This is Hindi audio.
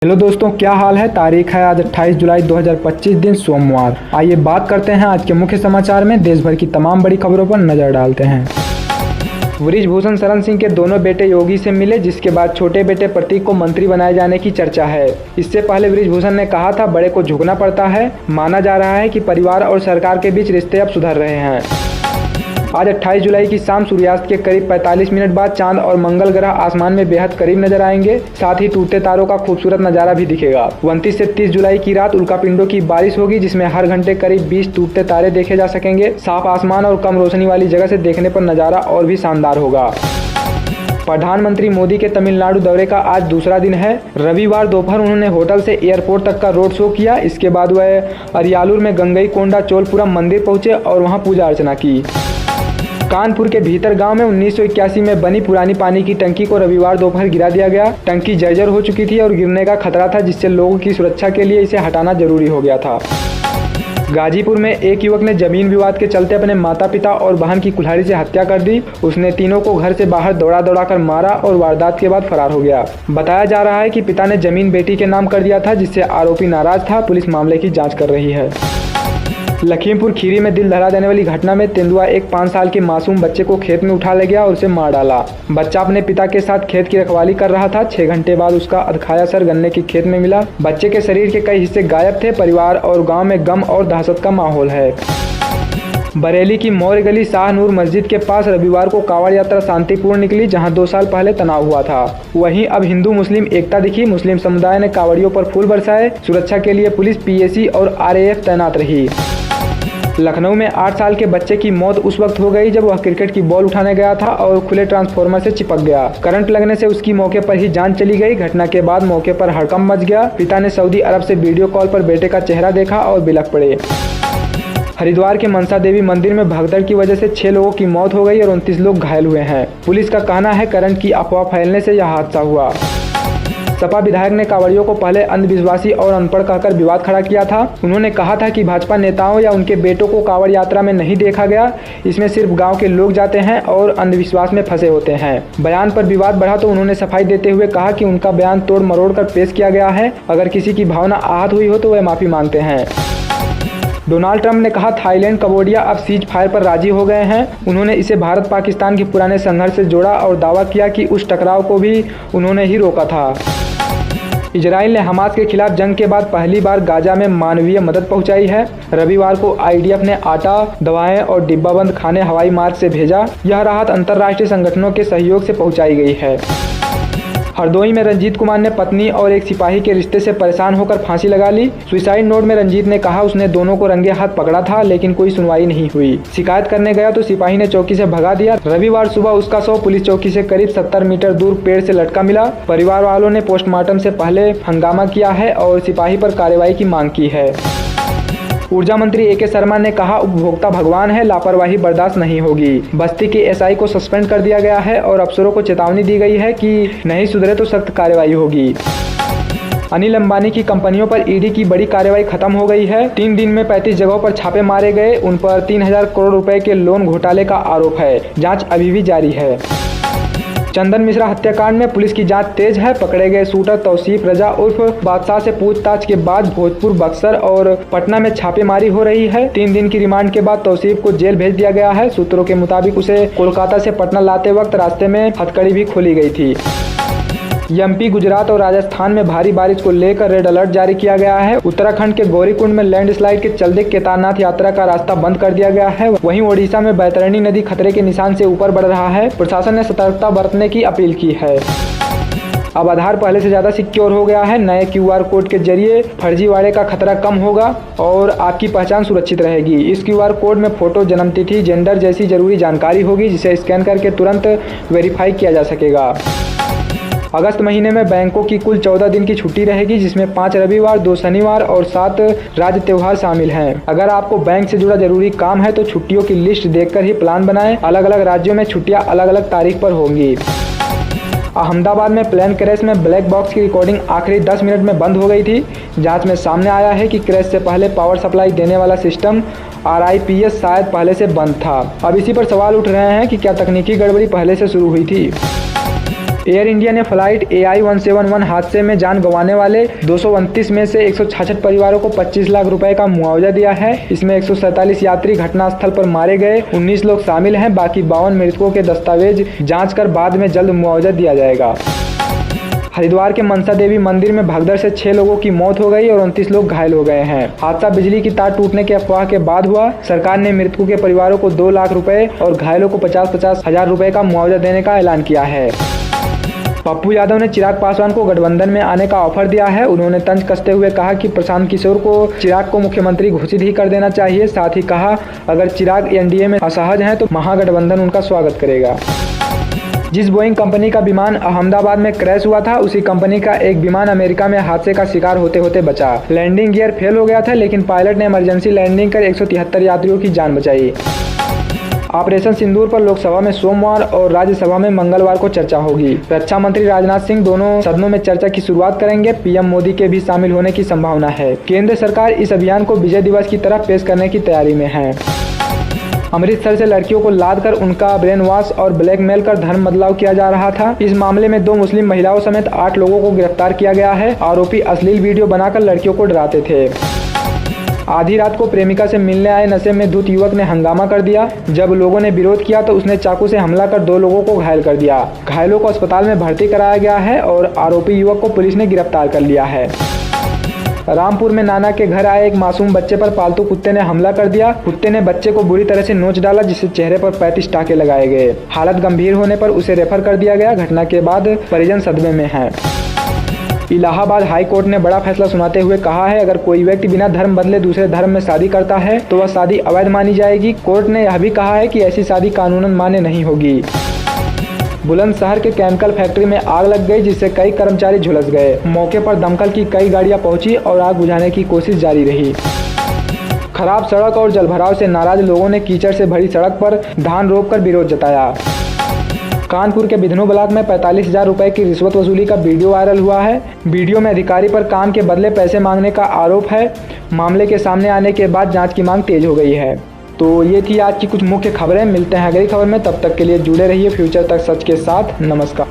हेलो दोस्तों, क्या हाल है। तारीख है आज 28 जुलाई 2025 दिन सोमवार। आइए बात करते हैं आज के मुख्य समाचार में। देश भर की तमाम बड़ी खबरों पर नजर डालते हैं। बृजभूषण शरण सिंह के दोनों बेटे योगी से मिले, जिसके बाद छोटे बेटे प्रतीक को मंत्री बनाए जाने की चर्चा है। इससे पहले बृजभूषण ने कहा था बड़े को झुकना पड़ता है। माना जा रहा है कि परिवार और सरकार के बीच रिश्ते अब सुधर रहे हैं। आज 28 जुलाई की शाम सूर्यास्त के करीब 45 मिनट बाद चांद और मंगल ग्रह आसमान में बेहद करीब नजर आएंगे। साथ ही टूटते तारों का खूबसूरत नजारा भी दिखेगा। 29 से 30 जुलाई की रात उल्कापिंडों की बारिश होगी, जिसमें हर घंटे करीब 20 टूटते तारे देखे जा सकेंगे। साफ आसमान और कम रोशनी वाली जगह से देखने पर नजारा और भी शानदार होगा। प्रधानमंत्री मोदी के तमिलनाडु दौरे का आज दूसरा दिन है। रविवार दोपहर उन्होंने होटल से एयरपोर्ट तक का रोड शो किया। इसके बाद वह अरियालूर में गंगईकोंडा चोलपुरम मंदिर पहुंचे और वहां पूजा अर्चना की। कानपुर के भीतर गांव में 1981 में बनी पुरानी पानी की टंकी को रविवार दोपहर गिरा दिया गया। टंकी जर्जर हो चुकी थी और गिरने का खतरा था, जिससे लोगों की सुरक्षा के लिए इसे हटाना जरूरी हो गया था। गाजीपुर में एक युवक ने जमीन विवाद के चलते अपने माता पिता और बहन की कुल्हाड़ी से हत्या कर दी। उसने तीनों को घर से बाहर दौड़ा दौड़ा कर मारा और वारदात के बाद फरार हो गया। बताया जा रहा है कि पिता ने जमीन बेटी के नाम कर दिया था, जिससे आरोपी नाराज था। पुलिस मामले की जाँच कर रही है। लखीमपुर खीरी में दिल दहला देने वाली घटना में तेंदुआ एक 5 साल के मासूम बच्चे को खेत में उठा ले गया और उसे मार डाला। बच्चा अपने पिता के साथ खेत की रखवाली कर रहा था। 6 घंटे बाद उसका अधखाया सर गन्ने की खेत में मिला। बच्चे के शरीर के कई हिस्से गायब थे। परिवार और गांव में गम और दहशत का माहौल है। बरेली की मौर्य गली शाह नूर मस्जिद के पास रविवार को कांवड़ यात्रा शांतिपूर्ण निकली, जहां 2 साल पहले तनाव हुआ था। वहीं अब हिंदू मुस्लिम एकता दिखी। मुस्लिम समुदाय ने कांवड़ियों पर फूल बरसाए। सुरक्षा के लिए पुलिस, पीएसी और आरएएफ तैनात रही। लखनऊ में 8 साल के बच्चे की मौत उस वक्त हो गई जब वह क्रिकेट की बॉल उठाने गया था और खुले ट्रांसफार्मर से चिपक गया। करंट लगने से उसकी मौके पर ही जान चली गई। घटना के बाद मौके पर हड़कंप मच गया। पिता ने सऊदी अरब से वीडियो कॉल पर बेटे का चेहरा देखा और बिलख पड़े। हरिद्वार के मनसा देवी मंदिर में भगदड़ की वजह से 6 लोगों की मौत हो गई और 29 लोग घायल हुए हैं। पुलिस का कहना है करंट की अफवाह फैलने से यह हादसा हुआ। सपा विधायक ने कांवड़ियों को पहले अंधविश्वासी और अनपढ़ कहकर विवाद खड़ा किया था। उन्होंने कहा था कि भाजपा नेताओं या उनके बेटों को कांवड़ यात्रा में नहीं देखा गया। इसमें सिर्फ गांव के लोग जाते हैं और अंधविश्वास में फंसे होते हैं। बयान पर विवाद बढ़ा तो उन्होंने सफाई देते हुए कहा कि उनका बयान तोड़ मरोड़ कर पेश किया गया है। अगर किसी की भावना आहत हुई हो तो वह माफी मांगते हैं। डोनाल्ड ट्रंप ने कहा थाईलैंड कंबोडिया अब सीज फायर पर राजी हो गए हैं। उन्होंने इसे भारत पाकिस्तान के पुराने संघर्ष से जोड़ा और दावा किया कि उस टकराव को भी उन्होंने ही रोका था। इजराइल ने हमास के खिलाफ जंग के बाद पहली बार गाजा में मानवीय मदद पहुंचाई है। रविवार को आईडीएफ ने आटा, दवाएं और डिब्बाबंद खाने हवाई मार्ग से भेजा। यह राहत अंतर्राष्ट्रीय संगठनों के सहयोग से पहुंचाई गई है। हरदोई में रंजीत कुमार ने पत्नी और एक सिपाही के रिश्ते से परेशान होकर फांसी लगा ली। सुसाइड नोट में रंजीत ने कहा उसने दोनों को रंगे हाथ पकड़ा था, लेकिन कोई सुनवाई नहीं हुई। शिकायत करने गया तो सिपाही ने चौकी से भगा दिया। रविवार सुबह उसका शव पुलिस चौकी से करीब 70 मीटर दूर पेड़ से लटका मिला। परिवार वालों ने पोस्टमार्टम से पहले हंगामा किया है और सिपाही पर कार्रवाई की मांग की है। ऊर्जा मंत्री ए के शर्मा ने कहा उपभोक्ता भगवान है, लापरवाही बर्दाश्त नहीं होगी। बस्ती के एसआई को सस्पेंड कर दिया गया है और अफसरों को चेतावनी दी गई है कि नहीं सुधरे तो सख्त कार्रवाई होगी। अनिल अंबानी की कंपनियों पर ईडी की बड़ी कार्रवाई खत्म हो गई है। 3 दिन में 35 जगहों पर छापे मारे गए। उन पर 3000 करोड़ रुपए के लोन घोटाले का आरोप है। जांच अभी भी जारी है। चंदन मिश्रा हत्याकांड में पुलिस की जांच तेज है। पकड़े गए शूटर तौसीफ रजा उर्फ बादशाह से पूछताछ के बाद भोजपुर, बक्सर और पटना में छापेमारी हो रही है। 3 दिन की रिमांड के बाद तौसीफ को जेल भेज दिया गया है। सूत्रों के मुताबिक उसे कोलकाता से पटना लाते वक्त रास्ते में हथकड़ी भी खोली गई थी। एमपी, गुजरात और राजस्थान में भारी बारिश को लेकर रेड अलर्ट जारी किया गया है। उत्तराखंड के गौरीकुंड में लैंडस्लाइड के चलते केदारनाथ यात्रा का रास्ता बंद कर दिया गया है। वहीं ओडिशा में बैतरणी नदी खतरे के निशान से ऊपर बढ़ रहा है। प्रशासन ने सतर्कता बरतने की अपील की है। अब आधार पहले से ज़्यादा सिक्योर हो गया है। नए क्यूआर कोड के जरिए फर्जीवाड़े का खतरा कम होगा और आपकी पहचान सुरक्षित रहेगी। इस क्यूआर कोड में फोटो, जन्मतिथि, जेंडर जैसी जरूरी जानकारी होगी, जिसे स्कैन करके तुरंत वेरीफाई किया जा सकेगा। अगस्त महीने में बैंकों की कुल 14 दिन की छुट्टी रहेगी, जिसमें 5 रविवार, 2 शनिवार और 7 राज्य त्योहार शामिल हैं। अगर आपको बैंक से जुड़ा जरूरी काम है तो छुट्टियों की लिस्ट देखकर ही प्लान बनाएं। अलग अलग राज्यों में छुट्टियां अलग अलग तारीख पर होंगी। अहमदाबाद में प्लेन क्रैश में ब्लैक बॉक्स की रिकॉर्डिंग आखिरी 10 मिनट में बंद हो गई थी। जांच में सामने आया है कि क्रैश से पहले पावर सप्लाई देने वाला सिस्टम RIPS शायद पहले से बंद था। अब इसी पर सवाल उठ रहे हैं कि क्या तकनीकी गड़बड़ी पहले से शुरू हुई थी। एयर इंडिया ने फ्लाइट AI-171 हादसे में जान गंवाने वाले 229 में से 166 परिवारों को 25 लाख रुपए का मुआवजा दिया है। इसमें 147 यात्री घटनास्थल पर मारे गए 19 लोग शामिल हैं। बाकी 52 मृतकों के दस्तावेज जांच कर बाद में जल्द मुआवजा दिया जाएगा। हरिद्वार के मनसा देवी मंदिर में भगदड़ से 6 लोगों की मौत हो गई और 29 लोग घायल हो गए हैं। हादसा बिजली की तार टूटने के अफवाह के बाद हुआ। सरकार ने मृतकों के परिवारों को 2 लाख रुपए और घायलों को 50-50 हजार रुपए का मुआवजा देने का ऐलान किया है। पप्पू यादव ने चिराग पासवान को गठबंधन में आने का ऑफर दिया है। उन्होंने तंज कसते हुए कहा कि प्रशांत किशोर को चिराग को मुख्यमंत्री घोषित ही कर देना चाहिए। साथ ही कहा अगर चिराग एनडीए में असहज हैं तो महागठबंधन उनका स्वागत करेगा। जिस बोइंग कंपनी का विमान अहमदाबाद में क्रैश हुआ था, उसी कंपनी का एक विमान अमेरिका में हादसे का शिकार होते होते बचा। लैंडिंग गियर फेल हो गया था, लेकिन पायलट ने इमरजेंसी लैंडिंग कर 173 यात्रियों की जान बचाई। ऑपरेशन सिंदूर पर लोकसभा में सोमवार और राज्यसभा में मंगलवार को चर्चा होगी। रक्षा मंत्री राजनाथ सिंह दोनों सदनों में चर्चा की शुरुआत करेंगे। पीएम मोदी के भी शामिल होने की संभावना है। केंद्र सरकार इस अभियान को विजय दिवस की तरह पेश करने की तैयारी में है। अमृतसर से लड़कियों को लादकर उनका ब्रेन वॉश और ब्लैकमेल कर धर्म बदलाव किया जा रहा था। इस मामले में 2 मुस्लिम महिलाओं समेत 8 लोगों को गिरफ्तार किया गया है। आरोपी अश्लील वीडियो बनाकर लड़कियों को डराते थे। आधी रात को प्रेमिका से मिलने आए नशे में धुत युवक ने हंगामा कर दिया। जब लोगों ने विरोध किया तो उसने चाकू से हमला कर 2 लोगों को घायल कर दिया। घायलों को अस्पताल में भर्ती कराया गया है और आरोपी युवक को पुलिस ने गिरफ्तार कर लिया है। रामपुर में नाना के घर आए एक मासूम बच्चे पर पालतू कुत्ते ने हमला कर दिया। कुत्ते ने बच्चे को बुरी तरह से नोच डाला, जिससे चेहरे पर 35 टाके लगाए गए। हालत गंभीर होने पर उसे रेफर कर दिया गया। घटना के बाद परिजन सदमे में हैं। इलाहाबाद हाई कोर्ट ने बड़ा फैसला सुनाते हुए कहा है अगर कोई व्यक्ति बिना धर्म बदले दूसरे धर्म में शादी करता है तो वह शादी अवैध मानी जाएगी। कोर्ट ने यह भी कहा है कि ऐसी शादी कानूनन मान्य नहीं होगी। बुलंदशहर के केमिकल फैक्ट्री में आग लग गई, जिससे कई कर्मचारी झुलस गए। मौके पर दमकल की कई गाड़ियां पहुंची और आग बुझाने की कोशिश जारी रही। खराब सड़क और जलभराव से नाराज लोगों ने कीचड़ से भरी सड़क पर धान रोककर विरोध जताया। कानपुर के बिधनू ब्लॉक में 45,000 रुपए की रिश्वत वसूली का वीडियो वायरल हुआ है। वीडियो में अधिकारी पर काम के बदले पैसे मांगने का आरोप है। मामले के सामने आने के बाद जांच की मांग तेज हो गई है। तो ये थी आज की कुछ मुख्य खबरें। मिलते हैं अगली खबर में, तब तक के लिए जुड़े रहिए फ्यूचर तक सच के साथ। नमस्कार।